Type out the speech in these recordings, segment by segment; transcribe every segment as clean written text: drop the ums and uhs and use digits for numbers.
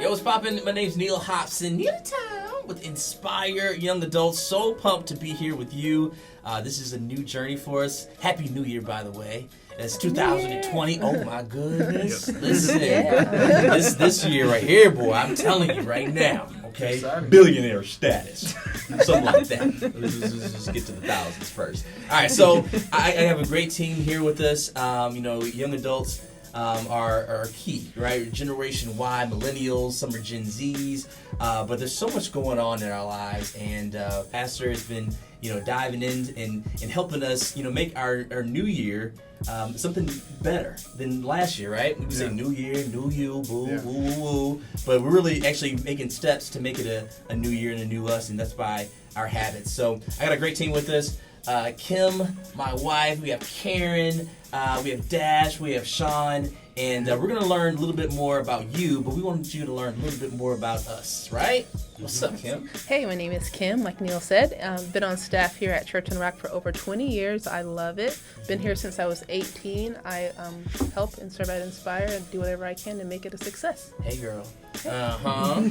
Yo, what's poppin'? My name's Neil Hobson, Neil Town with Inspire Young Adults. So pumped to be here with you. This is a new journey for us. Happy New Year, by the way. It's 2020. Oh my goodness! Listen, this year right here, boy. I'm telling you right now. Okay, billionaire status, something like that. Let's just get to the thousands first. All right, so I have a great team here with us. Young adults. Are key, right? Generation Y, millennials, some are Gen Zs, but there's so much going on in our lives, and Pastor has been, diving in and helping us, make our new year something better than last year, right? We say new year, new you, boo, woo, woo, woo, but we're really actually making steps to make it a new year and a new us, and that's by our habits. So I got a great team with us. Kim, my wife, we have Karen, we have Dash, we have Sean, and we're going to learn a little bit more about you, but we want you to learn a little bit more about us, right? What's up, Kim? Hey, my name is Kim, like Neil said. Been on staff here at Church on the Rock for over 20 years. I love it. Been here since I was 18. I help and serve at Inspire and do whatever I can to make it a success. Hey, girl. Uh-huh.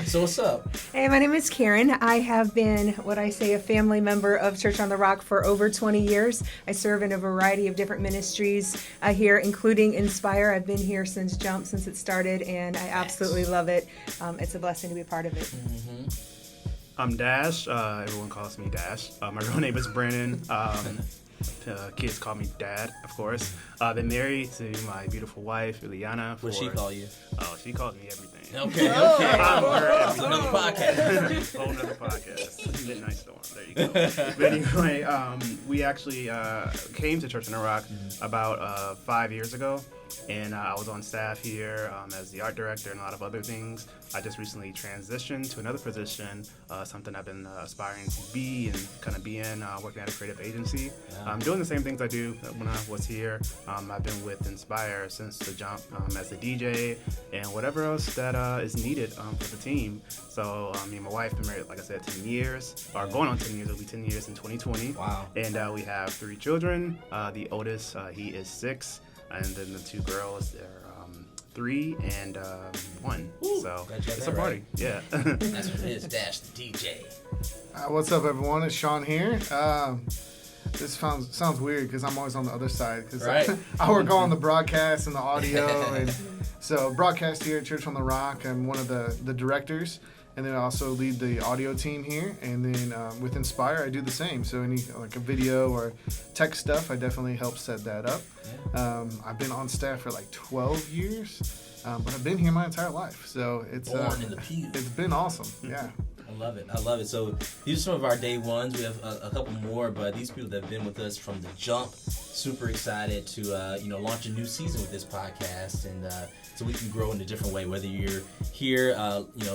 So what's up? Hey, my name is Karen. I have been, a family member of Church on the Rock for over 20 years. I serve in a variety of different ministries here, including Inspire. I've been here since it started, and I absolutely love it. It's a blessing to be a part of it. Mm-hmm. I'm Dash. Everyone calls me Dash. My real name is Brandon. Kids call me Dad, of course. I've been married to my beautiful wife, Ileana. What she call you? Oh, she calls me everything. Okay. I'm her everything. Another podcast. Whole nother podcast. Midnight Storm. There you go. But anyway, we actually came to Church on the Rock about 5 years ago. And I was on staff here as the art director and a lot of other things. I just recently transitioned to another position, something I've been aspiring to be and kind of be in, working at a creative agency. I'm doing the same things I do when I was here. I've been with Inspire since the jump as a DJ and whatever else that is needed for the team. So me and my wife been married, like I said, 10 years, or going on 10 years. It'll be 10 years in 2020. Wow. And we have 3 children. The oldest, he is 6. And then the 2 girls, they're 3 and 1. Ooh, so it's a party. Right. Yeah. That's what it is, Dash, the DJ. What's up, everyone? It's Sean here. This sounds weird because I'm always on the other side because I work on the broadcast and the audio. And so broadcast here at Church on the Rock, I'm one of the directors. And then I also lead the audio team here. And then with Inspire, I do the same. So any like a video or tech stuff, I definitely help set that up. I've been on staff for like 12 years, but I've been here my entire life. So it's born in the pew. It's been awesome. Yeah. I love it. So these are some of our day ones. We have a couple more, but these people that have been with us from the jump, super excited to launch a new season with this podcast, and so we can grow in a different way. Whether you're here,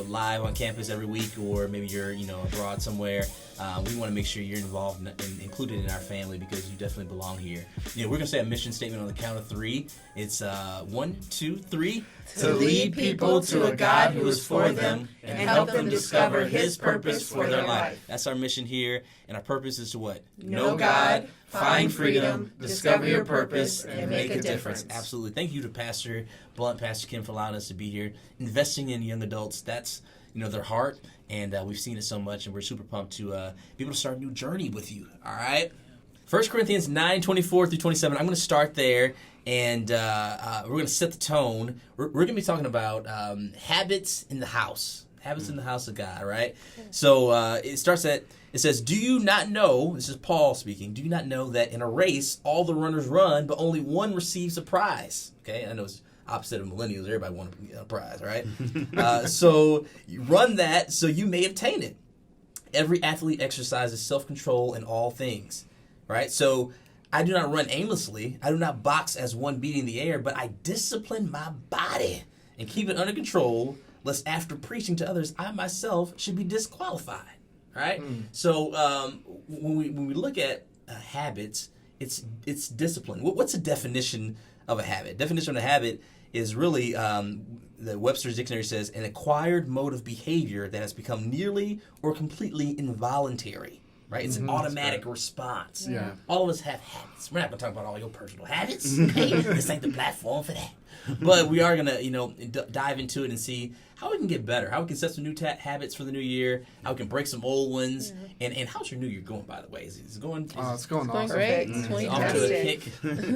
live on campus every week, or maybe you're abroad somewhere, we want to make sure you're involved and included in our family because you definitely belong here. We're gonna say a mission statement on the count of 3. It's 1, 2, 3. To lead people to a God who is for them and help them discover His purpose for their life. That's our mission here, and our purpose is to what? Know God, find freedom, discover your purpose, and make a difference. Absolutely. Thank you to Pastor Blunt, Pastor Kim for allowing us to be here. Investing in young adults, that's their heart, and we've seen it so much, and we're super pumped to be able to start a new journey with you. All right? 1 Corinthians 9:24-27. I'm going to start there, and we're going to set the tone. We're going to be talking about habits in the house. Habits in the house of God, right? So it says, do you not know, this is Paul speaking, do you not know that in a race all the runners run, but only one receives a prize? Okay, I know it's opposite of millennials. Everybody wants a prize, right? So you run that so you may obtain it. Every athlete exercises self-control in all things, right? So I do not run aimlessly. I do not box as one beating the air, but I discipline my body and keep it under control, lest after preaching to others, I myself should be disqualified, right? So when we look at habits, it's discipline. What's the definition of a habit? Definition of a habit is really, the Webster's Dictionary says, an acquired mode of behavior that has become nearly or completely involuntary. Right? It's an automatic response. Yeah. All of us have habits. We're not going to talk about all your personal habits. Okay? This ain't the platform for that. But we are gonna, dive into it and see how we can get better, how we can set some new habits for the new year, how we can break some old ones, and how's your new year going, by the way? Is it going? It's going Going awesome. great. Is It's it off to a kick?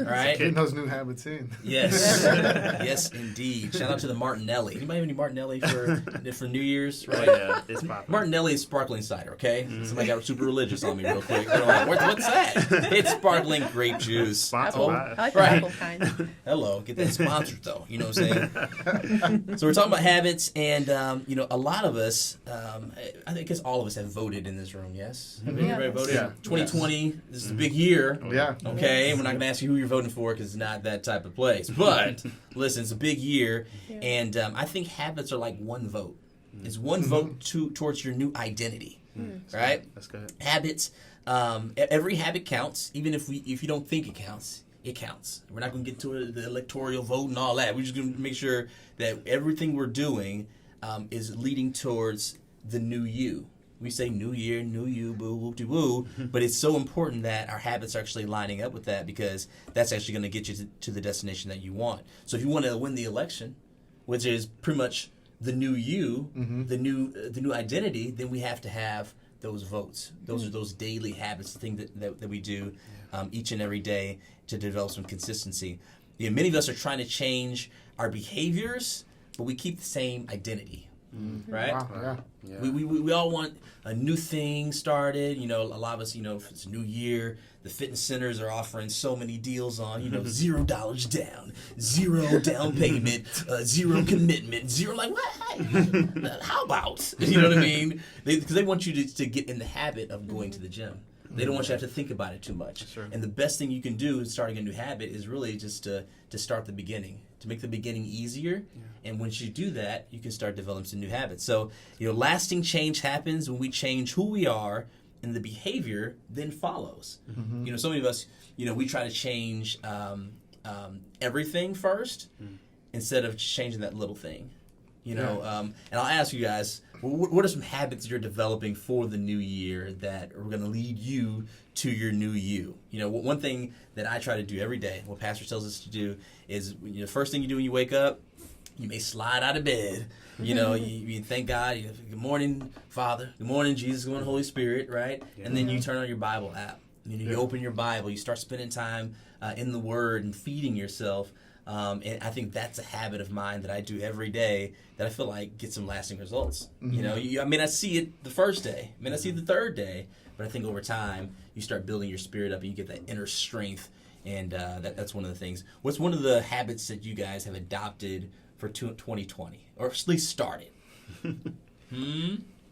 Right? Getting those new habits in. Yes, yes, indeed. Shout out to the Martinelli. Anybody have any Martinelli for New Year's? Right? Yeah, it's popping. Martinelli is sparkling cider. Okay, somebody got super religious on me real quick. They're like, what's that? It's sparkling grape juice. Sponsored Oh, by- I like the Right. apple kind. Hello, get that sponsored though. You know what I'm saying? So we're talking about habits, and a lot of us, I think, because all of us have voted in this room. Yes, have everybody voted? Yeah. 2020. This is a big year. Yeah. Okay, we're not going to ask you who you're voting for because it's not that type of place. But listen, it's a big year, and I think habits are like one vote. It's one vote towards your new identity, right? That's good. Habits. Every habit counts, even if you don't think it counts. It counts. We're not going to get to the electoral vote and all that. We're just going to make sure that everything we're doing is leading towards the new you. We say new year, new you, boo, whoop-de-woo, but it's so important that our habits are actually lining up with that, because that's actually going to get you to the destination that you want. So if you want to win the election, which is pretty much the new you, the new identity, then we have to have those votes. Those are those daily habits, the thing that we do each and every day to develop some consistency. Many of us are trying to change our behaviors, but we keep the same identity, right? Wow, yeah. We all want a new thing started. A lot of us, if it's a new year, the fitness centers are offering so many deals on, $0 down, 0 down payment, 0 commitment, 0, like, what? How about? You know what I mean? Because they want you to get in the habit of going to the gym. They don't want you to have to think about it too much. Sure. And the best thing you can do in starting a new habit is really just to start the beginning, to make the beginning easier. Yeah. And once you do that, you can start developing some new habits. So, lasting change happens when we change who we are, and the behavior then follows. So many of us, we try to change everything first instead of changing that little thing. And I'll ask you guys, what are some habits you're developing for the new year that are going to lead you to your new you? One thing that I try to do every day, what Pastor tells us to do, is the first thing you do when you wake up, you may slide out of bed. You thank God. Good morning, Father. Good morning, Jesus. Good morning, Holy Spirit, right? Yeah. And then you turn on your Bible app. You open your Bible. You start spending time in the Word and feeding yourself. And I think that's a habit of mine that I do every day that I feel like gets some lasting results. I may not see it the first day, I may not see it the third day, but I think over time you start building your spirit up and you get that inner strength, and that's one of the things. What's one of the habits that you guys have adopted for 2020, or at least started?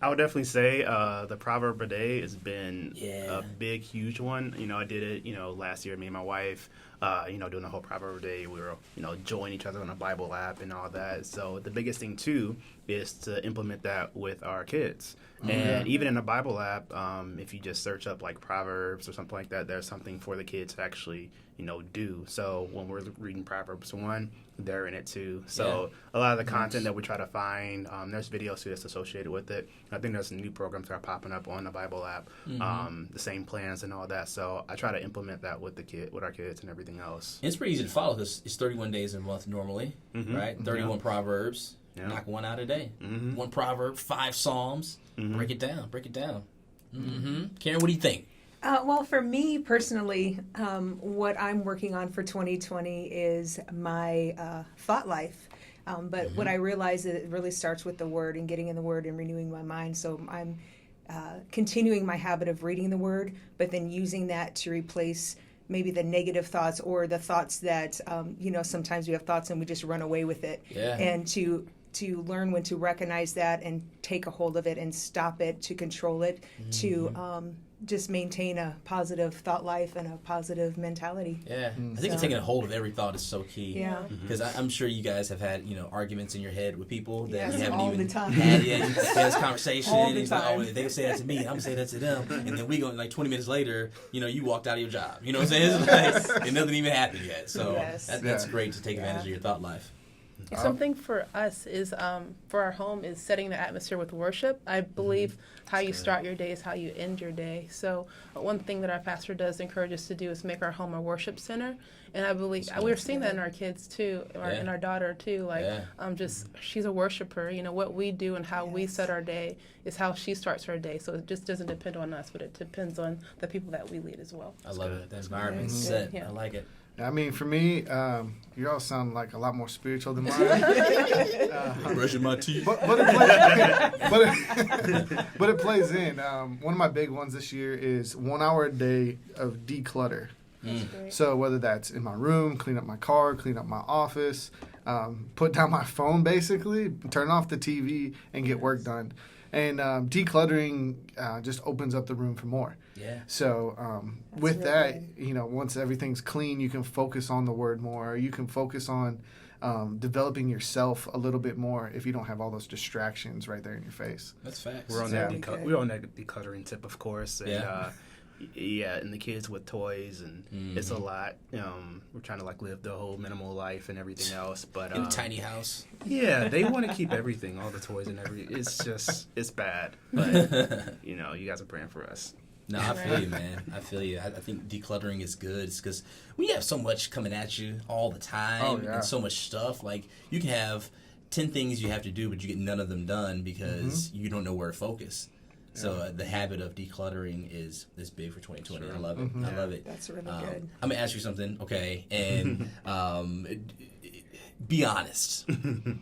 I would definitely say the proverb a day has been a big, huge one. I did it, last year, me and my wife, doing the whole proverb a day. We were, joining each other on a Bible app and all that. So the biggest thing, too, is to implement that with our kids. And even in a Bible app, if you just search up, like, Proverbs or something like that, there's something for the kids to actually, do. So when we're reading Proverbs 1, they're in it too. So a lot of the content that we try to find, there's videos too that's associated with it. I think there's some new programs that are popping up on the Bible app, the same plans and all that. So I try to implement that with our kids and everything else. It's pretty easy to follow. It's 31 days in a month normally, right? 31 Proverbs. Yeah. Knock one out a day. One proverb, 5 Psalms. Break it down. Karen, what do you think? Well, for me personally, what I'm working on for 2020 is my thought life. But what I realize is it really starts with the Word and getting in the Word and renewing my mind. So I'm continuing my habit of reading the Word, but then using that to replace maybe the negative thoughts or the thoughts that, sometimes we have thoughts and we just run away with it. Yeah. And to learn when to recognize that and take a hold of it and stop it, to control it, to just maintain a positive thought life and a positive mentality. Yeah, I think taking a hold of every thought is so key. Yeah, because I'm sure you guys have had arguments in your head with people that you haven't all even the time. had yet. You had this conversation, all and the time. Like, they say that to me, I'm gonna say that to them, and then we go like 20 minutes later, you walked out of your job. You know what I'm saying? It's like, and nothing even happened yet. So that's great to take advantage of your thought life. Something for us is for our home is setting the atmosphere with worship. I believe how you start your day is how you end your day. So one thing that our pastor does encourage us to do is make our home a worship center. And I believe we're seeing that in our kids too, in our daughter too. Like, she's a worshiper. You know, what we do and how we set our day is how she starts her day. So it just doesn't depend on us, but it depends on the people that we lead as well. I love it. The environment's set. Yeah. I like it. I mean, for me, you all sound like a lot more spiritual than mine. Brushing my teeth. But it plays in. One of my big ones this year is 1 hour a day of declutter. So whether that's in my room, clean up my car, clean up my office, put down my phone basically, turn off the TV, and get work done. And decluttering just opens up the room for more. Yeah. So with really that, you know, once everything's clean, you can focus on the word more. You can focus on developing yourself a little bit more if you don't have all those distractions right there in your face. That's facts. We're on that decluttering tip, of course. And, and the kids with toys, and it's a lot. We're trying to like live the whole minimal life and everything else, but in a tiny house. Yeah, they want to keep everything, all the toys and it's bad. But you know, you guys are praying for us. No, I feel you, man. I feel you. I think decluttering is good. It's because we have so much coming at you all the time and so much stuff. Like, you can have 10 things you have to do, but you get none of them done because you don't know where to focus. So the habit of decluttering is big for 2020. Sure. I love it. I love it. That's really good. I'm going to ask you something, okay? And be honest.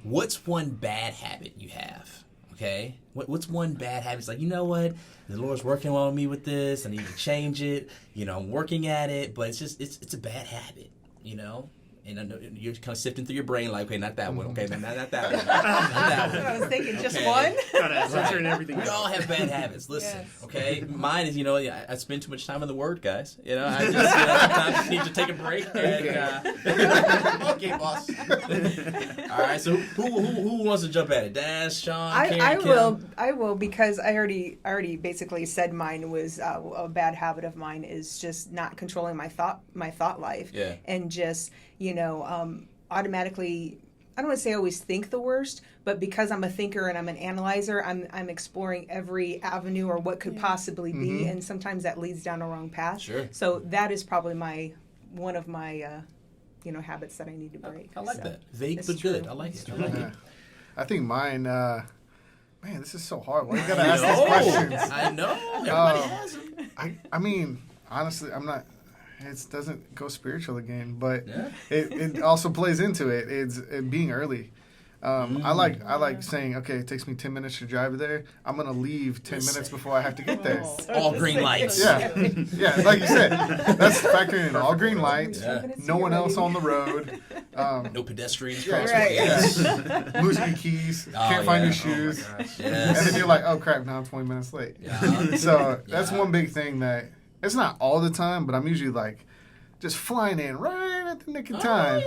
What's one bad habit you have? Okay? What's one bad habit? It's like, you know what? The Lord's working on me with this. I need to change it. You know, I'm working at it. But it's just, it's a bad habit, you know? And I know you're kind of sifting through your brain like, okay, not that one. Okay, not that one. Not that one. I was thinking just one. Right. Everything. We all have bad habits. Listen, okay? Mine is, I spend too much time in the Word, guys. You know, I just sometimes need to take a break. And, okay, boss. All right, so who wants to jump at it? Dash, Sean, Karen, I will because I already basically said mine was a bad habit of mine is just not controlling my thought life. Yeah. And just automatically, I don't want to say I always think the worst, but because I'm a thinker and I'm an analyzer, I'm exploring every avenue or what could possibly be, and sometimes that leads down a wrong path. Sure. So that is probably one of my habits that I need to break. I like that. Vague but good. I like it. I think mine. Man, this is so hard. Why you gotta ask these questions? I know. Everybody has them. I mean, honestly, I'm not. It doesn't go spiritual again, but it also plays into it. It's being early. I like saying, okay, it takes me 10 minutes to drive there. I'm gonna leave 10 minutes before I have to get there. All green lights. Yeah, like you said, that's factoring in all green lights. Yeah. No one else on the road. No pedestrians. Right. Losing your keys. Can't find your shoes. Yes. And then you're like, oh crap! Now I'm 20 minutes late. Yeah. So that's one big thing that. It's not all the time, but I'm usually like just flying in right at the nick of time.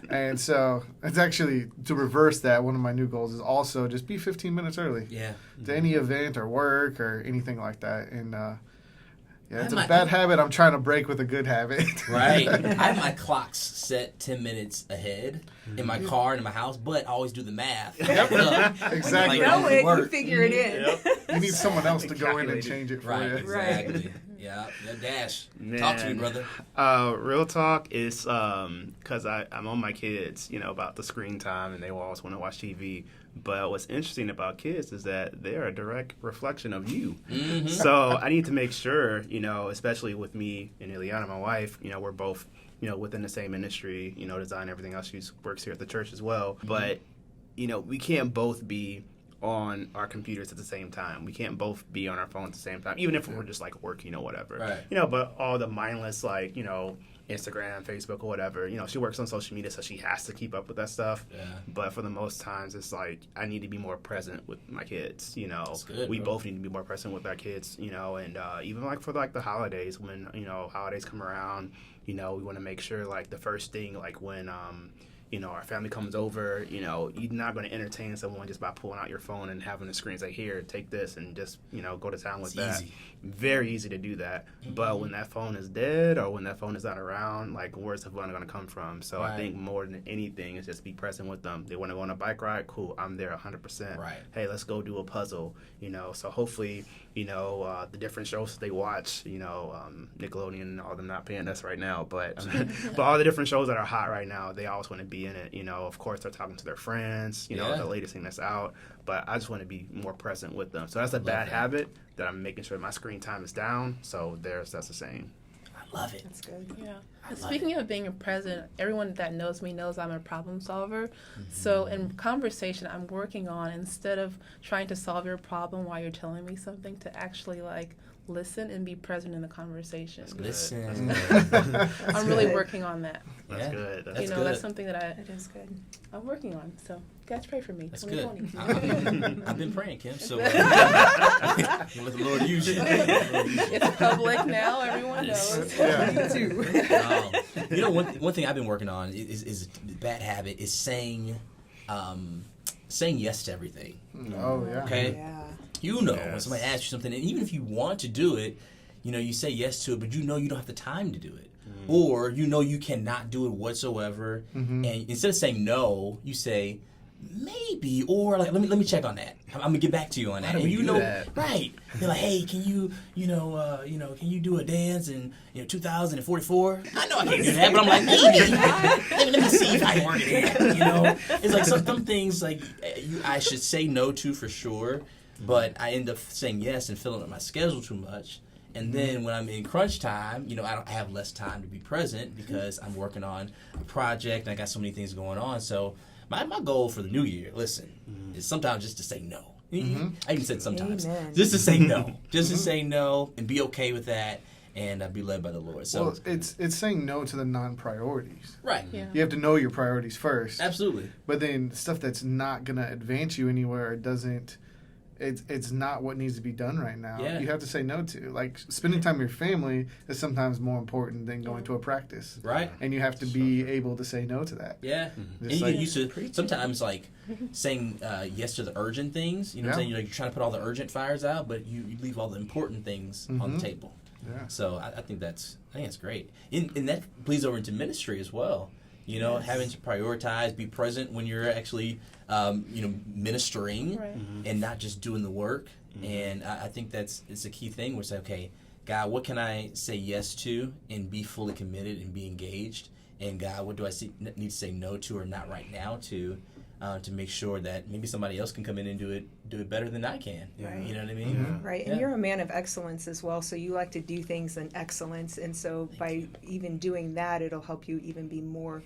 And so it's actually to reverse that. One of my new goals is also just be 15 minutes early. Yeah. To any event or work or anything like that. And it's a bad habit I'm trying to break with a good habit. Right. I have my clocks set 10 minutes ahead in my car and in my house, but I always do the math. Exactly. You figure it in. Yep. You need someone else to go in and change it for you. Exactly. Yeah, Dash. Man. Talk to me, brother. Real talk is because I'm on my kids, about the screen time, and they will always want to watch TV. But what's interesting about kids is that they're a direct reflection of you. Mm-hmm. So I need to make sure, especially with me and Ileana, my wife, we're both, within the same industry, design, everything else. She works here at the church as well. Mm-hmm. But, we can't both be on our computers at the same time. We can't both be on our phones at the same time, even if we're just like working or whatever. Right. But all the mindless Instagram, Facebook, or whatever. She works on social media, so she has to keep up with that stuff. Yeah. But for the most times, it's like I need to be more present with my kids. That's good, we bro. both need to be more present with our kids. And even like for like the holidays, when holidays come around, we want to make sure like the first thing like when our family comes over, you're not going to entertain someone just by pulling out your phone and having the screen say, here, take this, and just, go to town with that. Easy. Very easy to do that. But when that phone is dead or when that phone is not around, like, where's the fun going to come from? So I think more than anything is just be present with them. They want to go on a bike ride? Cool, I'm there 100%. Right. Hey, let's go do a puzzle, So hopefully, the different shows that they watch, Nickelodeon and all them not paying us right now, but but all the different shows that are hot right now, they always want to be in it. Of course, they're talking to their friends, the latest thing that's out, but I just want to be more present with them. So that's a bad habit that I'm making sure my screen time is down. So that's the same. I love it. That's good. Yeah. Speaking of being a president, everyone that knows me knows I'm a problem solver. So in conversation, I'm working on, instead of trying to solve your problem while you're telling me something, to actually listen and be present in the conversation. Listen. I'm really working on that. That's good. That's That's good. something that That is good. I'm working on. So guys, pray for me. That's 2020. good. I've been praying, Kim. So let the Lord use you. It's public now. Everyone knows. Me too. One thing I've been working on is a bad habit is saying yes to everything. Oh, yeah. Okay. Yeah. When somebody asks you something, and even if you want to do it, you say yes to it, but you don't have the time to do it. Or you cannot do it whatsoever. And instead of saying no, you say maybe, or let me check on that. I'm gonna get back to you on that. How do we do that? Right? They're like, hey, can you can you do a dance in 2044? I know I can't do that, but I'm like, maybe. let me see if I can work it in. It's like some things I should say no to for sure, but I end up saying yes and filling up my schedule too much. And then when I'm in crunch time, I have less time to be present because I'm working on a project and I got so many things going on. So my goal for the new year, is sometimes just to say no. I even said sometimes. Amen. Just to say no. Just to say no and be okay with that and be led by the Lord. So Well, it's saying no to the non-priorities. right. Yeah. You have to know your priorities first. Absolutely. But then stuff that's not going to advance you anywhere or doesn't, it's not what needs to be done right now. Yeah. You have to say no to. Like, spending time with your family is sometimes more important than going to a practice. Right. And you have to be able to say no to that. Yeah. And Just you like- get used to sometimes saying yes to the urgent things. What I'm saying? You're trying to put all the urgent fires out, but you leave all the important things on the table. Yeah. So I think that's great. And that bleeds over into ministry as well. Having to prioritize, be present when you're actually ministering Right. and not just doing the work. And I think it's a key thing. We're saying, okay, God, what can I say yes to and be fully committed and be engaged? And God, what do I need to say no to or not right now to make sure that maybe somebody else can come in and do it better than I can. Right. You know what I mean? Right, and you're a man of excellence as well, so you like to do things in excellence, and so by even doing that, it'll help you even be more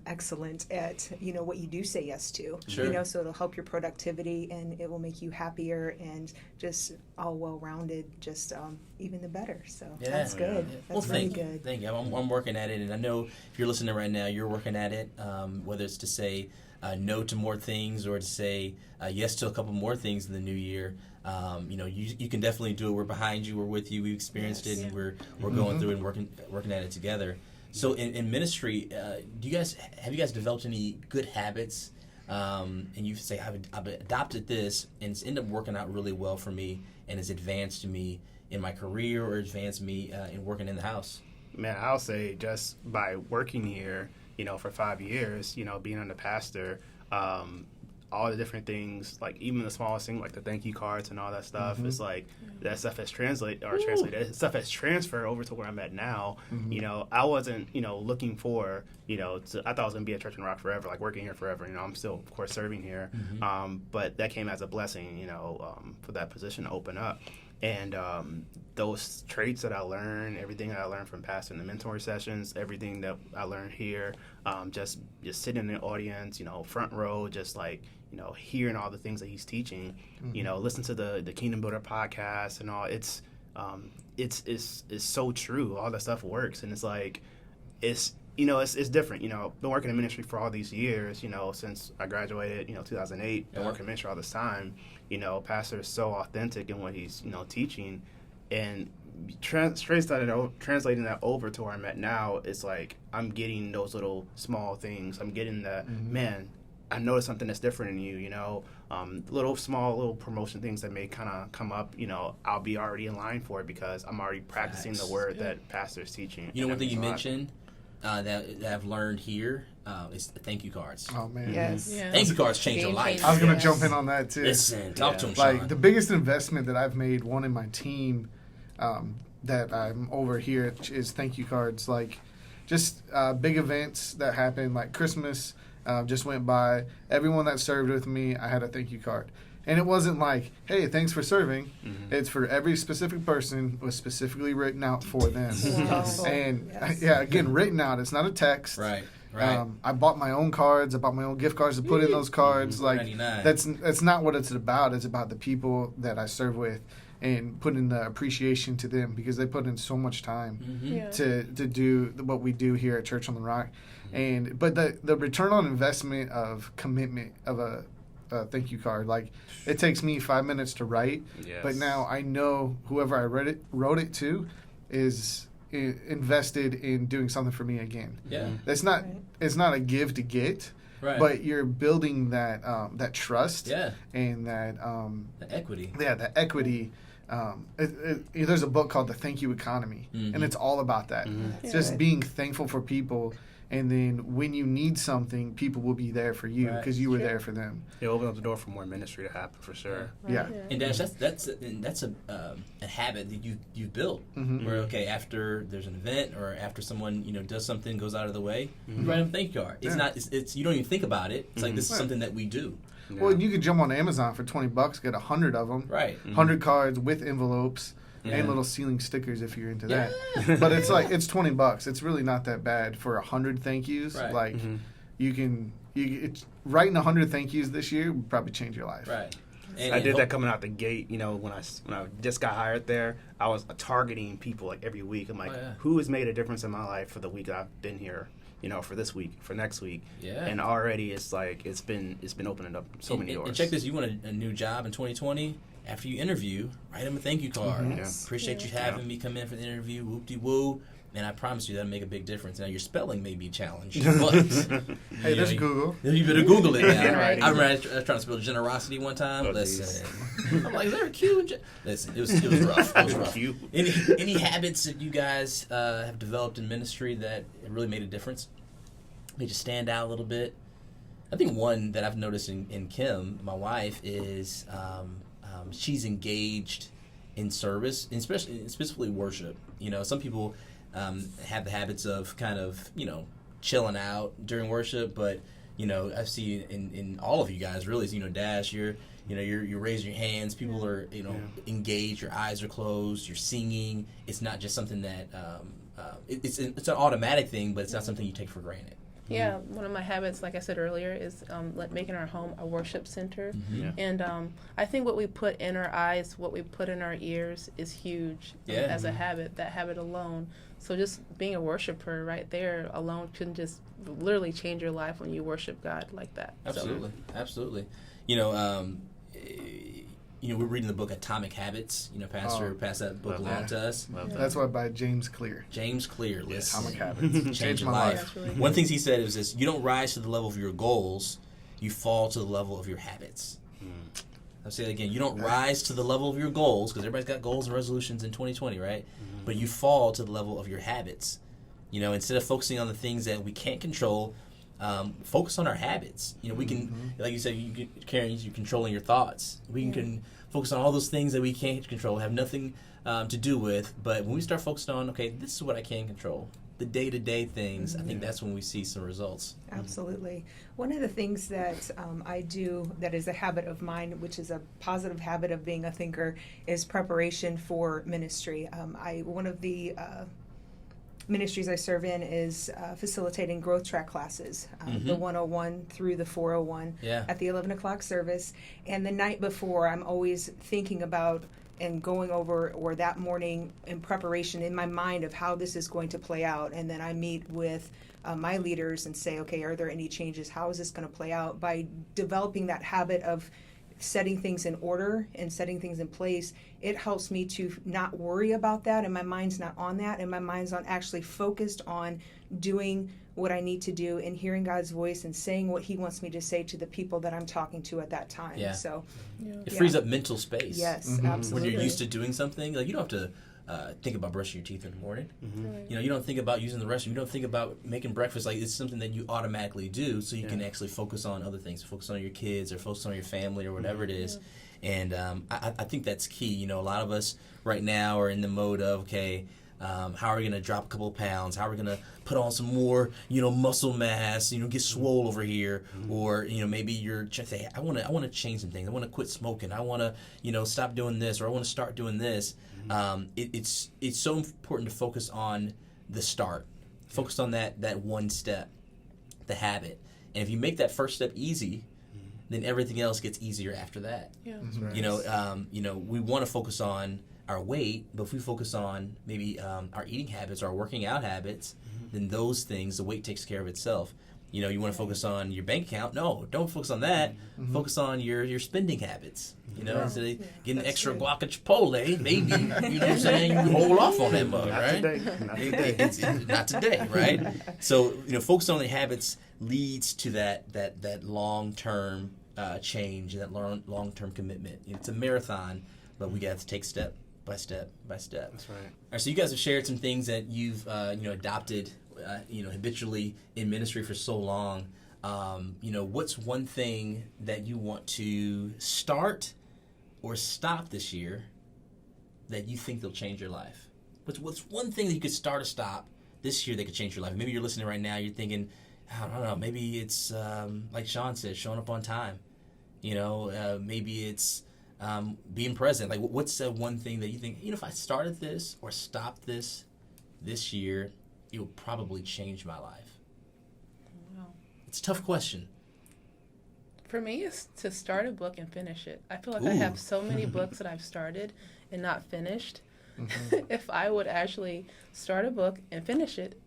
excellent at what you do say yes to. Sure. So it'll help your productivity, and it will make you happier and just all well-rounded, just even the better. So that's good. Yeah. That's really thank you. good. Thank you. I'm working at it, and I know if you're listening right now, you're working at it. Whether it's to say no to more things or to say yes to a couple more things in the new year. You can definitely do it. We're behind you. We're with you. We've experienced it, and we're going through it and working at it together. So in ministry, have you guys developed any good habits? And you say I've adopted this, and it's ended up working out really well for me, and it's advanced me in my career or advanced me in working in the house. Man, I'll say just by working here, for 5 years, being on the pastor, all the different things, like even the smallest thing, like the thank you cards and all that stuff, it's like that stuff has stuff has transferred over to where I'm at now. I wasn't, looking for, I thought I was going to be at Church and Rock forever, like working here forever. I'm still, of course, serving here. But that came as a blessing, for that position to open up. And those traits that I learned, everything that I learned from pastoring the mentor sessions, everything that I learned here, just sitting in the audience, front row, just like, hearing all the things that he's teaching, listen to the Kingdom Builder podcast and all. It's so true. All that stuff works, and it's like it's different. Been working in ministry for all these years. Since I graduated, 2008. Been working in ministry all this time. Pastor is so authentic in what he's teaching, and translating that over to where I'm at now, it's like I'm getting those little small things. I'm getting that, man, I noticed something that's different in you, you know. Little promotion things that may kind of come up, you know, I'll be already in line for it because I'm already practicing the word that pastor's teaching. You know, one thing you mentioned that I've learned here is the thank you cards. Oh, man. Yes. Yeah. Thank you cards change your life. I was going to Yes. jump in on that, too. Listen, talk to him, Sean. Like, the biggest investment that I've made, one in my team that I'm over here, is thank you cards. Like, just big events that happen, like Christmas just went by. Everyone that served with me, I had a thank you card. And it wasn't like, hey, thanks for serving. It's for every specific person, was specifically written out for them. Wow. And, Yes. yeah, again, written out. It's not a text. Right. I bought my own cards. I bought my own gift cards to put in those cards. Like, $4.99. that's not what it's about. It's about the people that I serve with and putting the appreciation to them because they put in so much time Yeah. to do what we do here at Church on the Rock. But the return on investment of commitment of a thank you card, like it takes me 5 minutes to write, but now I know whoever I wrote it to is invested in doing something for me again. Yeah. It's not a give to get, Right. but you're building that that trust and that the equity. Yeah, the equity. There's a book called The Thank You Economy, and it's all about that. It's just being thankful for people, and then when you need something, people will be there for you because you were there for them. It opened up the door for more ministry to happen for sure. Yeah. And Dash, that's a habit that you've built. Where after there's an event or after someone does something, goes out of the way, you write them a thank you card. It's not it's you don't even think about it. It's like this is something that we do. Yeah. Well, you could jump on Amazon for $20, get 100 of them, 100 cards with envelopes. And little ceiling stickers if you're into that. But it's like it's $20. It's really not that bad for 100 thank yous. Right. Like writing 100 thank yous this year would probably change your life. Right. I did that coming out the gate. You know, when I just got hired there, I was targeting people like every week. I'm like, who has made a difference in my life for the week I've been here? You know, for this week, for next week. Yeah. And already it's like it's been opening up so many doors. And check this: you want a new job in 2020. After you interview, write them a thank you card. Appreciate you having me come in for the interview. Whoop-de-woo. And I promise you that'll make a big difference. Now, your spelling may be challenged, but... Hey, there's Google. You better Google it now. Right. I remember I was trying to spell generosity one time. Listen. I'm like, is there a Q in Listen, it was rough. It was rough. Any habits that you guys have developed in ministry that really made a difference? Made you stand out a little bit? I think one that I've noticed in Kim, my wife, is... she's engaged in service, and specifically worship. Some people have the habits of kind of, chilling out during worship, but, I see in all of you guys really, Dash, you're raising your hands, people are, engaged, your eyes are closed, you're singing. It's not just something that, it's an automatic thing, but it's not something you take for granted. Yeah, one of my habits, like I said earlier, is making our home a worship center. And I think what we put in our eyes, what we put in our ears is huge as a habit, that habit alone. So just being a worshiper right there alone can just literally change your life when you worship God like that. Absolutely. Absolutely. We're reading the book Atomic Habits. Pastor passed that book along to us. That's why by James Clear. James Clear. Listen. Atomic Habits. Changed my life. Really One thing he said was this: you don't rise to the level of your goals, you fall to the level of your habits. I'll say it again. You don't rise to the level of your goals, because everybody's got goals and resolutions in 2020, right? But you fall to the level of your habits. Instead of focusing on the things that we can't control, focus on our habits. We can, like you said, Karen, you're controlling your thoughts. We can focus on all those things that we can't control, have nothing to do with. But when we start focusing on, okay, this is what I can control, the day-to-day things, I think that's when we see some results. Absolutely. One of the things that I do that is a habit of mine, which is a positive habit of being a thinker, is preparation for ministry. One of the ministries I serve in is facilitating growth track classes, the 101 through the 401 at the 11 o'clock service. And the night before, I'm always thinking about and going over, or that morning in preparation in my mind of how this is going to play out. And then I meet with my leaders and say, okay, are there any changes? How is this going to play out? By developing that habit of setting things in order and setting things in place, it helps me to not worry about that, and my mind's not on that, and my mind's on actually focused on doing what I need to do and hearing God's voice and saying what he wants me to say to the people that I'm talking to at that time. Yeah. So It frees up mental space. yes, When absolutely. you're used to doing something, like you don't have to think about brushing your teeth in the morning. Right. You know, you don't think about using the restroom. You don't think about making breakfast. Like it's something that you automatically do, so you can actually focus on other things. Focus on your kids, or focus on your family, or whatever it is. And I think that's key. You know, a lot of us right now are in the mode of, okay, how are we going to drop a couple of pounds? How are we going to put on some more, muscle mass, get swole over here? Or, maybe you're saying, I want to change some things. I want to quit smoking. I want to, stop doing this, or I want to start doing this. It's so important to focus on the start. Focus on that one step, the habit. And if you make that first step easy, then everything else gets easier after that. Yeah. Right. We want to focus on our weight, but if we focus on maybe our eating habits, our working out habits, then those things, the weight takes care of itself. You want to focus on your bank account? No, don't focus on that. Focus on your spending habits. Instead of getting extra guac at Chipotle, maybe, you know what I'm saying, you hold off on that mug, right? Not today. Not today, right? So, focus on the habits leads to that long-term change, that long-term commitment. It's a marathon, but we got to take step by step by step. That's right. All right, so you guys have shared some things that you've adopted habitually in ministry for so long. What's one thing that you want to start or stop this year that you think will change your life? What's one thing that you could start or stop this year that could change your life? Maybe you're listening right now, you're thinking, I don't know, maybe it's like Sean said, showing up on time. Maybe it's being present. Like, what's that one thing that you think, if I started this or stopped this year, it will probably change my life? Wow. It's a tough question. For me, it's to start a book and finish it. I feel like I Ooh. have so many books that I've started and not finished. If I would actually start a book and finish it,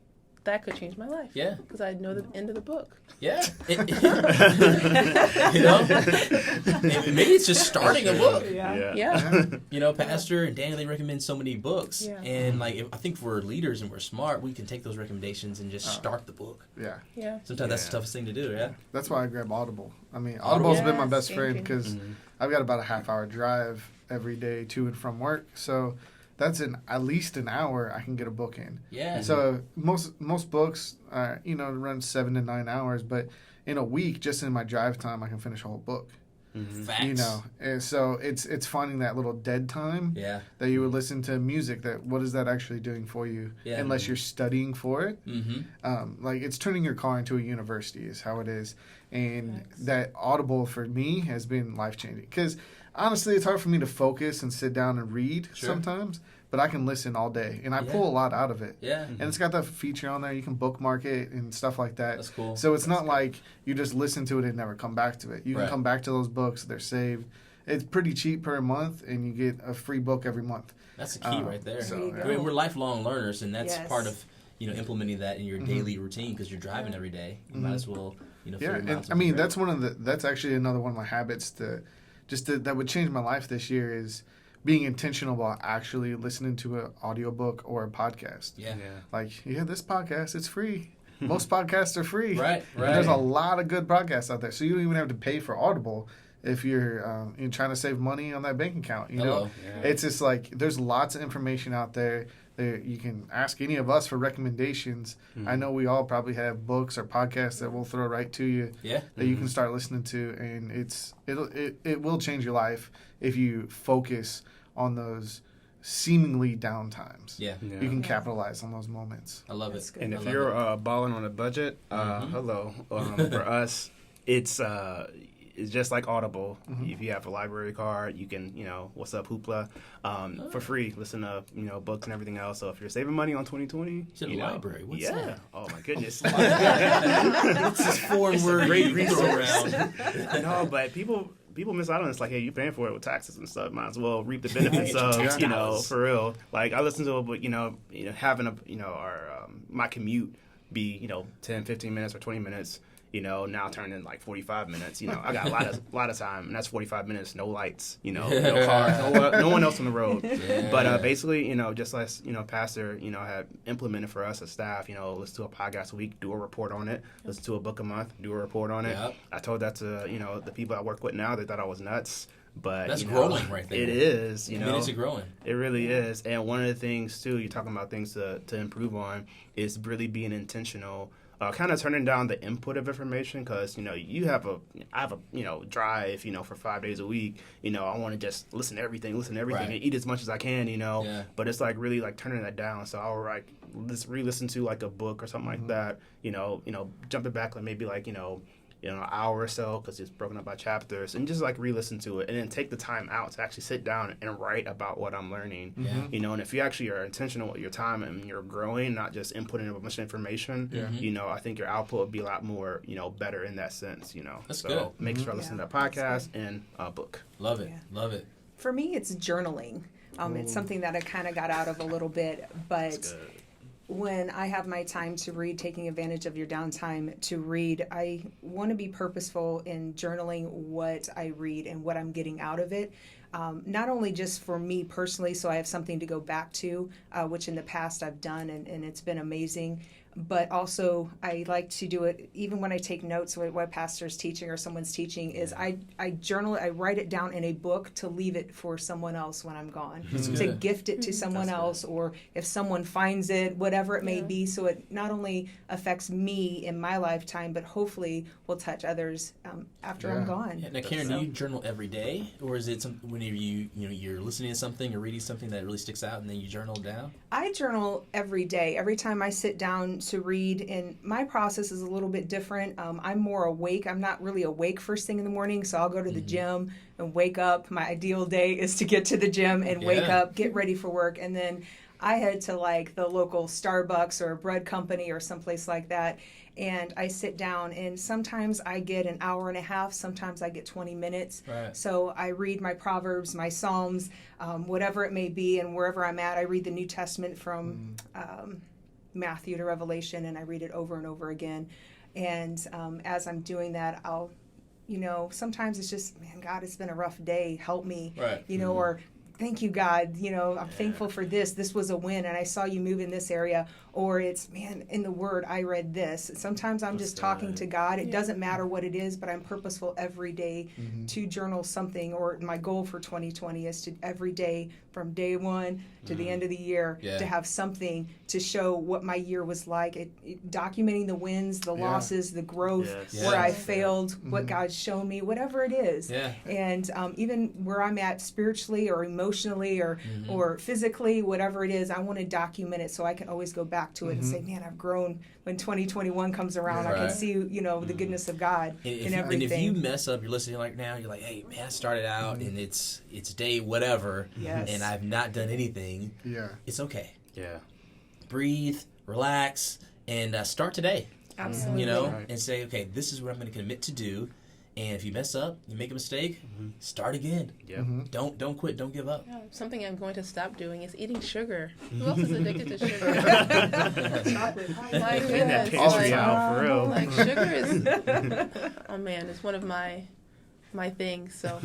that could change my life. Yeah. Because I'd know the end of the book. Yeah. Maybe it's just starting a book. Yeah. Pastor and Daniel, they recommend so many books. Yeah. And I think we're leaders and we're smart, we can take those recommendations and just start the book. Yeah. Yeah. Sometimes that's the toughest thing to do, yeah? That's why I grab Audible. I mean, Audible's been my Yes, best thank friend you. because I've got about a half-hour drive every day to and from work. So that's at least an hour I can get a book in. Yeah. So most books, run 7 to 9 hours, but in a week, just in my drive time, I can finish a whole book. Facts. And so it's finding that little dead time Yeah. that you would listen to music. That what is that actually doing for you? Yeah. Unless you're studying for it. Mm-hmm. It's turning your car into a university is how it is, and Thanks. that Audible for me has been life changing because honestly, it's hard for me to focus and sit down and read sometimes. But I can listen all day, and I pull a lot out of it. Yeah. And it's got that feature on there. You can bookmark it and stuff like that. That's cool. So it's not like you just listen to it and never come back to it. You can Right. come back to those books. They're saved. It's pretty cheap per month, and you get a free book every month. That's the key right there. So, There you yeah. go. I mean, we're lifelong learners, and that's Yes. part of implementing that in your daily routine because you're driving every day. You might as well fill Yeah, your and mouth I with mean bread. that's actually another one of my habits that would change my life this year is being intentional about actually listening to an audiobook or a podcast. Yeah. This podcast, it's free. Most podcasts are free. Right. And there's a lot of good podcasts out there. So you don't even have to pay for Audible if you're trying to save money on that bank account. Hello. Yeah. It's just there's lots of information out there. You can ask any of us for recommendations. I know we all probably have books or podcasts that we'll throw right to you Yeah. that you can start listening to, and it will change your life if you focus on those seemingly down times. Yeah. You can capitalize on those moments. I love That's it. good. And I if love you're it. balling on a budget, hello. For us, it's just like Audible. If you have a library card, you can, what's up, Hoopla, for free. Listen to, books and everything else. So if you're saving money on 2020, You said library. What's yeah. that? Oh my goodness. What's this foreign word great you throw resource. around? No, but people miss out on it. It's like, hey, you're paying for it with taxes and stuff. Might as well reap the benefits of, for real. Like I listen to it, but having our my commute be 10, 15 minutes or 20 minutes. now turned in like 45 minutes. I got a lot of time, and that's 45 minutes, no lights, no cars, no one else on the road. Yeah. But basically, just like Pastor, had implemented for us as staff, listen to a podcast a week, do a report on it, listen to a book a month, do a report on it. Yep. I told that to the people I work with now. They thought I was nuts. But that's growing right there. It is, Minutes of growing. It really is. And one of the things too, you're talking about things to improve on, is really being intentional. Kind of turning down the input of information, because I have a drive for 5 days a week. I want to just listen to everything Right. and eat as much as I can. Yeah. But it's like really like turning that down. So I'll like re-listen to like a book or something like that. Jumping back like maybe like an hour or so, because it's broken up by chapters, and just like re-listen to it, and then take the time out to actually sit down and write about what I'm learning. Yeah. And if you actually are intentional with your time and you're growing, not just inputting a bunch of information, I think your output would be a lot more, better in that sense. That's so good. Make sure I listen to that podcast and a book. Love it. Yeah. Love it. For me, it's journaling. It's something that I kind of got out of a little bit, but That's good. when I have my time to read, taking advantage of your downtime to read, I want to be purposeful in journaling what I read and what I'm getting out of it. Not only just for me personally, so I have something to go back to, which in the past I've done, and it's been amazing. But also, I like to do it even when I take notes, what a pastor's teaching or someone's teaching, is I journal it, I write it down in a book to leave it for someone else when I'm gone, to gift it to someone else, or if someone finds it, whatever it may be, so it not only affects me in my lifetime, but hopefully will touch others after I'm gone. Yeah. Now, Karen, do you journal every day, or is it whenever you're listening to something or reading something that really sticks out, and then you journal it down? I journal every day. Every time I sit down to read, and my process is a little bit different. I'm more awake. I'm not really awake first thing in the morning, so I'll go to the gym and wake up. My ideal day is to get to the gym and wake up, get ready for work, and then I head to like the local Starbucks or a bread company or someplace like that, and I sit down, and sometimes I get an hour and a half, sometimes I get 20 minutes. Right. So I read my Proverbs, my Psalms, whatever it may be, and wherever I'm at, I read the New Testament from Matthew to Revelation, and I read it over and over again. And as I'm doing that, I'll, sometimes it's just, man, God, it's been a rough day. Help me, Right. Or thank you, God. I'm thankful for this. This was a win, and I saw you move in this area. Or it's, man, in the Word, I read this. Sometimes I'm just talking to God. It doesn't matter what it is, but I'm purposeful every day to journal something. Or my goal for 2020 is to every day, from day one to the end of the year, to have something to show what my year was like. Documenting the wins, the losses, the growth, where I failed, what God's shown me, whatever it is. Yeah. And even where I'm at spiritually or emotionally or physically, whatever it is, I want to document it so I can always go back to it and say, man, I've grown. When 2021 comes around, I can see, the goodness of God in everything. And if you mess up, you're listening like now, you're like, hey, man, I started out and it's day whatever, and I've not done anything. Yeah. It's okay. Yeah. Breathe, relax, and start today. Absolutely. And say, okay, this is what I'm going to commit to do. And if you mess up, you make a mistake, start again. Yeah. Don't quit. Don't give up. Yeah, something I'm going to stop doing is eating sugar. Who else is addicted to sugar? Chocolate. Oh my goodness. Pantry out, for real. Like sugar is, oh man, it's one of my things. So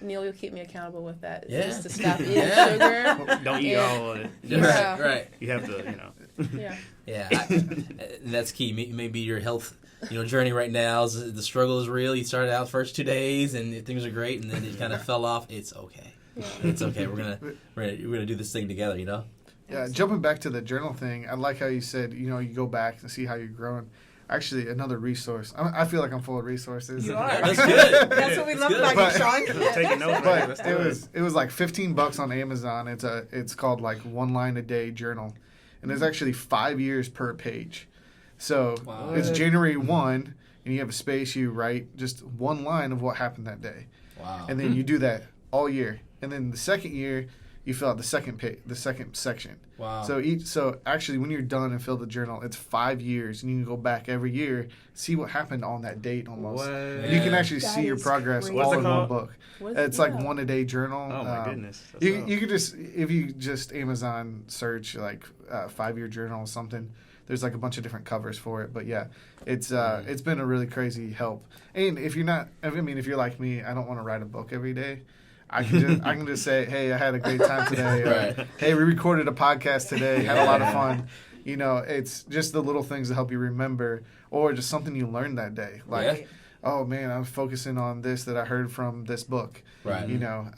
Neil, you'll keep me accountable with that. Yeah. Just to stop eating sugar. Don't eat all of it. Yeah. Right. You have to, Yeah. Yeah. And that's key. Maybe your health journey right now is the struggle is real. You started out the first 2 days and things are great, and then it kind of fell off. It's okay. Yeah. It's okay. We're gonna do this thing together. Yeah, jumping back to the journal thing, I like how you said, you go back and see how you're growing. Actually, another resource. I feel like I'm full of resources. You are. That's good. That's what we love That's about good. you, Sean. Taking notes. Let's But do it was like $15 on Amazon. It's called like 1 line a day journal, and there's actually 5 years per page. So it's January 1, and you have a space. You write just 1 line of what happened that day. Wow. And then you do that all year, and then the second year you fill out the second section. Wow. So actually, when you're done and fill the journal, it's 5 years, and you can go back every year, see what happened on that date almost. What? And you can actually That see your is progress crazy. all What's it in one called? book. What's- It's like yeah. 1 a day journal. Oh my goodness. That's You could just, if you just Amazon search like 5 year journal or something, there's like a bunch of different covers for it. But yeah, it's been a really crazy help. And if you're not, I mean, if you're like me, I don't want to write a book every day. I can just say, hey, I had a great time today. Right. Hey, we recorded a podcast today. Had a lot of fun. You know, it's just the little things that help you remember, or just something you learned that day. Like, oh man, I'm focusing on this that I heard from this book. Right. You know,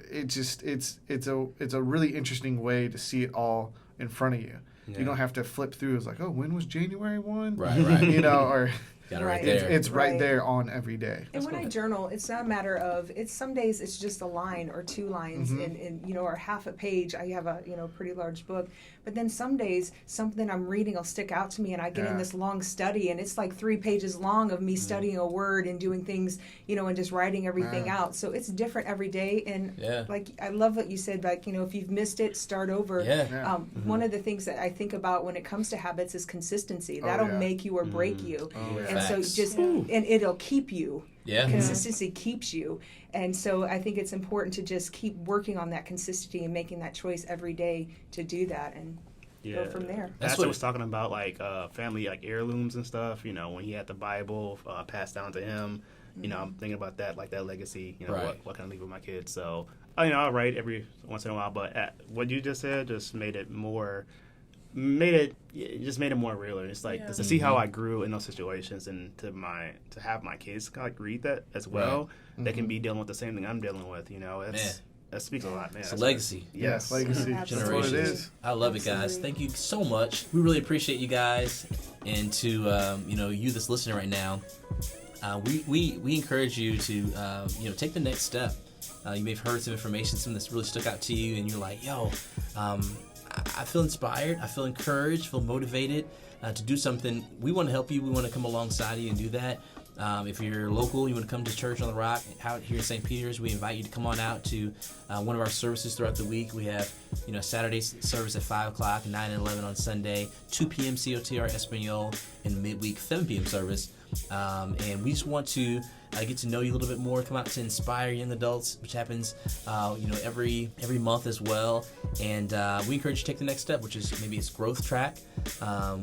it's a really interesting way to see it all in front of you. Yeah. You don't have to flip through. It's like, oh, when was January 1? Right. You know, or got it right there. It's right there on every day. And when I journal, it's not a matter of, it's some days it's just a line or 2 lines and you know, or half a page. I have a, you know, pretty large book. But then some days something I'm reading will stick out to me and I get in this long study and it's like 3 pages long of me studying a word and doing things, you know, and just writing everything out. So it's different every day. And like, I love what you said, like, you know, if you've missed it, start over. One of the things that I think about when it comes to habits is consistency. That'll make you or break you. And so just, and it'll keep you. Consistency keeps you. And so I think it's important to just keep working on that consistency and making that choice every day to do that and go from there. That's what I was talking about, like family, like heirlooms and stuff. You know, when he had the Bible passed down to him, you know, I'm thinking about that, like that legacy. You know, what can I leave with my kids? So, you know, I'll write every once in a while. But what you just said just made it more realer. It's like to see how I grew in those situations, and to have my kids like read that as well. They can be dealing with the same thing I'm dealing with. You know, that speaks a lot, man. It's a legacy. Yes, legacy. Generations. That's what it is. I love it, guys. Thank you so much. We really appreciate you guys, and to you know, you that's listening right now. We encourage you to you know, take the next step. You may have heard some information, something that's really stuck out to you, and you're like, yo. I feel inspired, I feel encouraged, feel motivated to do something. We want to help you. We want to come alongside you and do that. If you're local, you want to come to Church on the Rock out here in St. Peter's, we invite you to come on out to one of our services throughout the week. We have, you know, Saturday service at 5 o'clock, 9 and 11 on Sunday, 2 p.m. COTR Espanol, and midweek 7 p.m. service. And we just want to get to know you a little bit more, come out to Inspire Young Adults, which happens you know, every month as well. And we encourage you to take the next step, which is maybe it's Growth Track,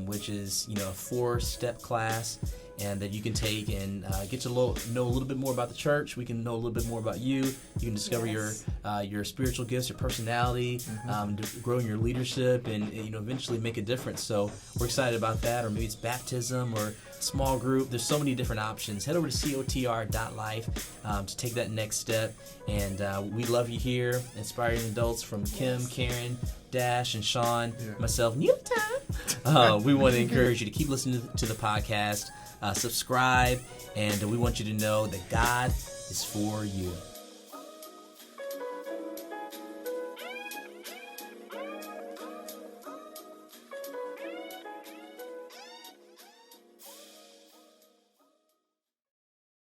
which is, you know, a 4-step class, and that you can take and get to know a little bit more about the church. We can know a little bit more about you. You can discover your spiritual gifts, your personality, grow in your leadership, and, you know, eventually make a difference. So we're excited about that. Or maybe it's baptism or small group. There's so many different options. Head over to cotr.life to take that next step. And we love you here, Inspiring Adults, from Kim, Karen, Dash, and Sean, myself, new time. We want to encourage you to keep listening to the podcast, subscribe, and we want you to know that God is for you.